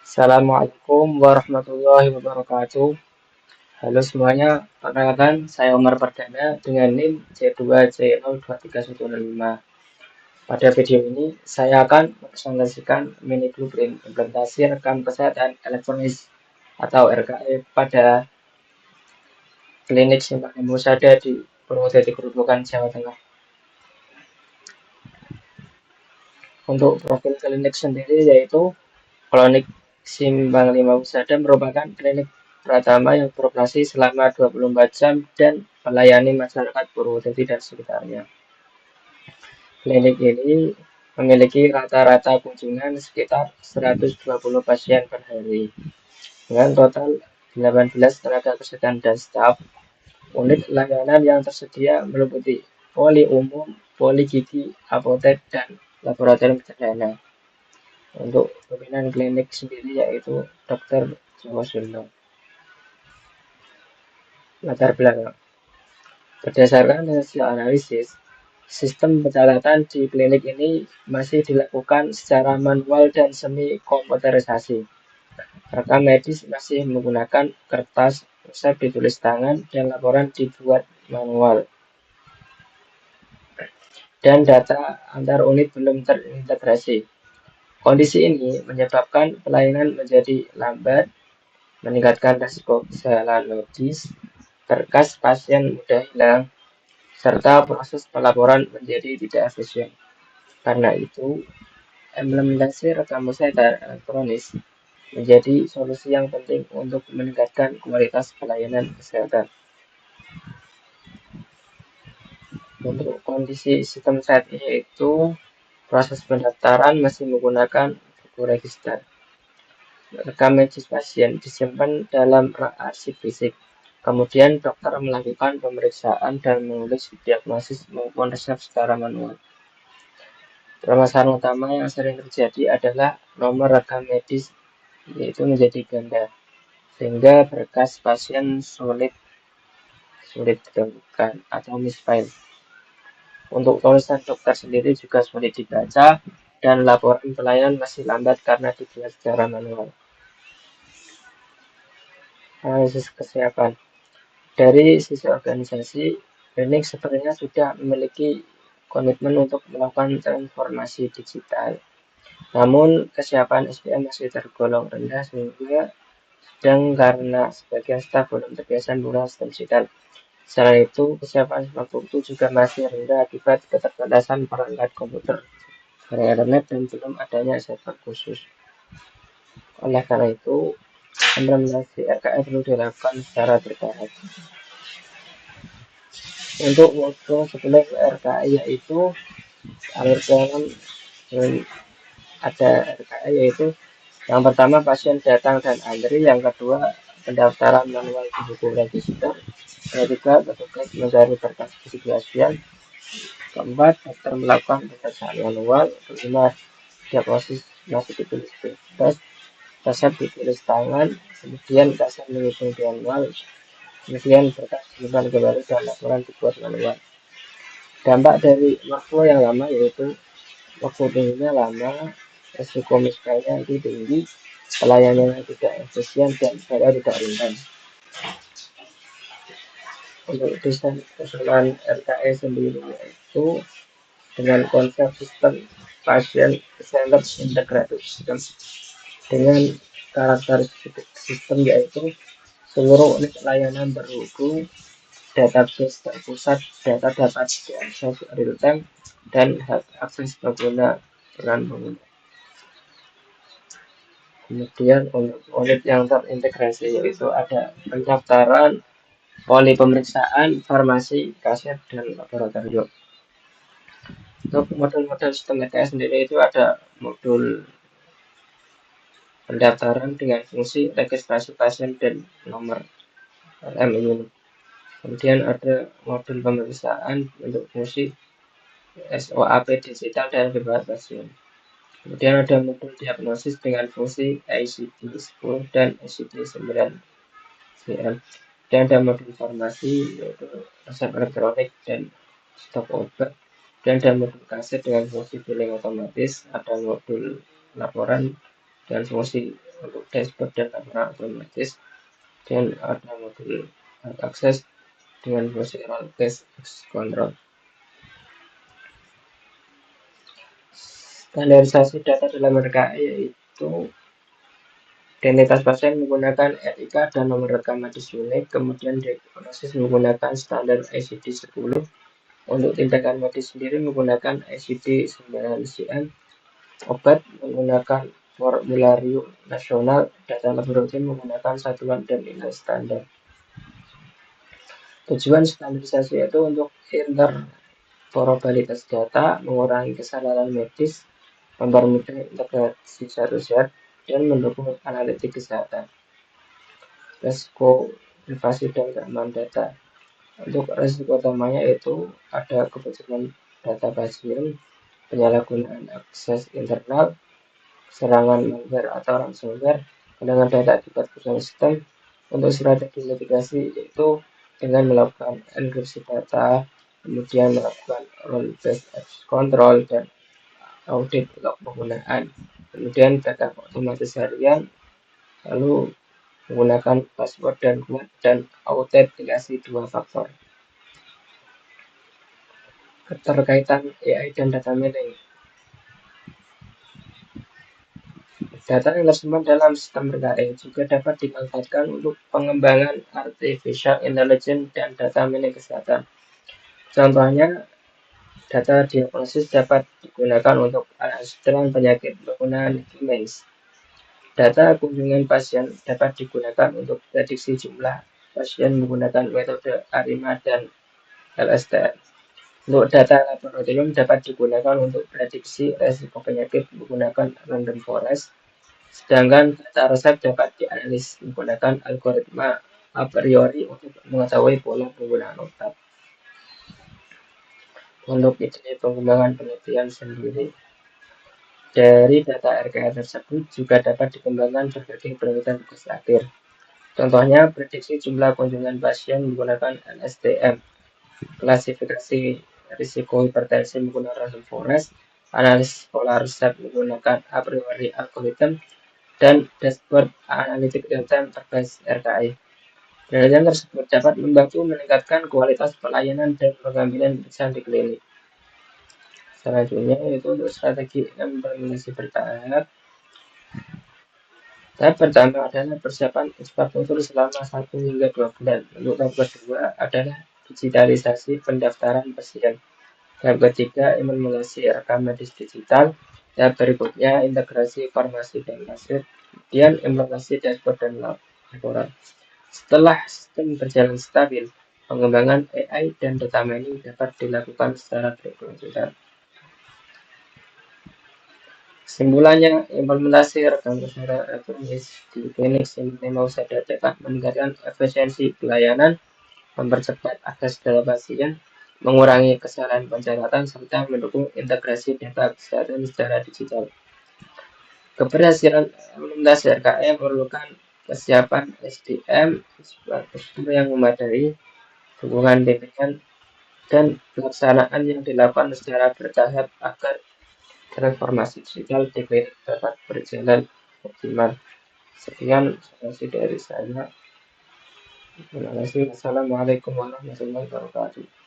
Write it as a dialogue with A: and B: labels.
A: Assalamualaikum warahmatullahi wabarakatuh. Halo semuanya, perkenalkan saya Omar Perdana dengan NIM C2C02315. Pada video ini saya akan mempresentasikan mini blueprint implementasi rekam kesehatan elektronis atau RKE pada klinik Simpang Musada di Purwodadi Grobogan, Jawa Tengah. Untuk profil klinik sendiri yaitu Klinik Simpang 5 Husada merupakan klinik pertama yang beroperasi selama 24 jam dan melayani masyarakat Purwodadi dan sekitarnya. Klinik ini memiliki rata-rata kunjungan sekitar 120 pasien per hari, dengan total 18 tenaga kesehatan dan staf. Unit layanan yang tersedia meliputi poli umum, poli gigi, apotek, dan laboratorium sederhana. Untuk pimpinan klinik sendiri yaitu Dr. Jawa Suno. Latar belakang. Berdasarkan hasil analisis, sistem pencatatan di klinik ini masih dilakukan secara manual dan semi komputerisasi. Rekam medis masih menggunakan kertas, resep ditulis tangan, dan laporan dibuat manual. Dan data antar unit belum terintegrasi. Kondisi ini menyebabkan pelayanan menjadi lambat, meningkatkan risiko kesalahan medis, berkas pasien mudah hilang, serta proses pelaporan menjadi tidak efisien. Karena itu, implementasi rekam kesehatan elektronis menjadi solusi yang penting untuk meningkatkan kualitas pelayanan kesehatan. Untuk kondisi sistem saat ini yaitu proses pendaftaran masih menggunakan buku register. Rekam medis pasien disimpan dalam arsip fisik. Kemudian dokter melakukan pemeriksaan dan menulis diagnosis maupun resep secara manual. Permasalahan utama yang sering terjadi adalah nomor rekam medis yaitu menjadi ganda, sehingga berkas pasien sulit ditemukan atau misfile. Untuk tulisan dokter sendiri juga sulit dibaca dan laporan pelayanan masih lambat karena dibuat secara manual. Analisis kesiapan. Dari sisi organisasi, klinik sebenarnya sudah memiliki komitmen untuk melakukan transformasi digital. Namun, kesiapan SDM masih tergolong rendah sehingga sedang karena sebagian staf belum terbiasa menggunakan sistem digital. Selain itu, kesiapan infrastruktur juga masih rendah akibat keterbatasan perangkat komputer, internet, dan belum adanya server khusus. Oleh karena itu, implementasi RKE perlu dilakukan secara bertahap. Untuk workflow sebelum RKE yaitu alur jalan ada RKE yaitu yang pertama pasien datang dan antri, yang kedua pendaftaran manual di buku register, yang ketiga petugas mencari berkas pasien, keempat dokter melakukan pemeriksaan manual, kelima diagnosis masih ditulis kertas, resep ditulis tangan, kemudian pasien menghitung manual, kemudian berkas disimpan kembali dan laporan dibuat manual. Dampak dari workflow yang lama yaitu waktu tunggunya lama, risiko miskalnya itu tinggi, pelayanannya tidak efisien, dan saya tidak ringan. Untuk desain usulan RKE sendiri yaitu dengan konsep sistem pasien centered integrated system dengan karakteristik sistem yaitu seluruh unit layanan terhubung, database terpusat, data dapat diakses real time, dan hak akses pengguna peran pengguna. Kemudian untuk unit yang terintegrasi yaitu ada pendaftaran, poli pemeriksaan, farmasi, kasir, dan laboratorium. Untuk modul-modul sistem RKE sendiri itu ada modul pendaftaran dengan fungsi registrasi pasien dan nomor LMI. Kemudian ada modul pemeriksaan untuk fungsi SOAP digital dan bebas pasien. Kemudian ada modul diagnosis dengan fungsi ICD-10 dan ICD-9 CM. Dan ada modul farmasi yaitu resep elektronik dan stok obat. Dan ada modul kasir dengan fungsi billing otomatis. Ada modul laporan dan fungsi untuk dashboard dan laporan otomatis, dan ada modul akses dengan procedural based control. Standarisasi data dalam RKE yaitu identitas pasien menggunakan RIK dan nomor rekam medis unik, kemudian diagnosis menggunakan standar ICD-10, untuk tindakan medis sendiri menggunakan ICD-9-CM, obat menggunakan formularium nasional, data laboratorium menggunakan satuan dan nilai standar. Tujuan standarisasi itu untuk interoperabilitas data, mengurangi kesalahan medis, mempermudah integrasi satu zat, dan mendukung analitik kesehatan. Resiko privasi dan keamanan data. Untuk resiko utamanya itu ada kebocoran data pasien, penyalahgunaan akses internal, serangan malware atau ransomware, dengan data akibat kerusakan sistem. Untuk strategi mitigasi itu dengan melakukan enkripsi data, kemudian melakukan role based control dan audit log penggunaan, kemudian data otomatis harian, lalu menggunakan password dan kuat, dan autentikasi 2 faktor. Keterkaitan AI dan data mining. Data yang tersimpan dalam sistem RKE juga dapat dimanfaatkan untuk pengembangan artificial intelligence dan data mining kesehatan. Contohnya, data diagnosis dapat digunakan untuk penelitian penyakit menggunakan Genomics. Data kunjungan pasien dapat digunakan untuk prediksi jumlah pasien menggunakan metode ARIMA dan LSTM. Untuk data laboratorium dapat digunakan untuk prediksi resiko penyakit menggunakan random forest, sedangkan data resep dapat dianalisis menggunakan algoritma a priori untuk mengetahui pola penggunaan obat. Untuk ide pengembangan penelitian sendiri, dari data RKE tersebut juga dapat dikembangkan berbagai penelitian tugas akhir. Contohnya, prediksi jumlah kunjungan pasien menggunakan LSTM, klasifikasi risiko hipertensi menggunakan random forest, analisis pola resep menggunakan a priori algorithm, dan dashboard analitik real-time berbasis RKE. Penelitian tersebut dapat membantu meningkatkan kualitas pelayanan dan pengambilan keputusan di klinik. Selanjutnya yaitu untuk strategi implementasi bertahap. Tahap pertama adalah persiapan infrastruktur selama 1 hingga 2 bulan. Untuk tahap kedua adalah digitalisasi pendaftaran pasien. Tahap ketiga, implementasi rekam medis digital. Tahap berikutnya, integrasi farmasi dan pasien. Kemudian, implementasi dashboard dan laporan. Setelah sistem berjalan stabil, pengembangan AI dan data mining dapat dilakukan secara berkelanjutan. Kesimpulannya, implementasi rekam secara elektronik di klinik mau saja dapat meningkatkan efisiensi pelayanan, mempercepat akses data pasien, mengurangi kesalahan pencatatan, serta mendukung integrasi data kesehatan secara digital. Keberhasilan implementasi RKE memerlukan kesiapan SDM, infrastruktur yang memadai, dukungan bimbingan, dan pelaksanaan yang dilakukan secara bertahap agar transformasi digital di klinik dapat berjalan optimal. Sekian dari saya. Terima kasih. Assalamualaikum warahmatullahi wabarakatuh.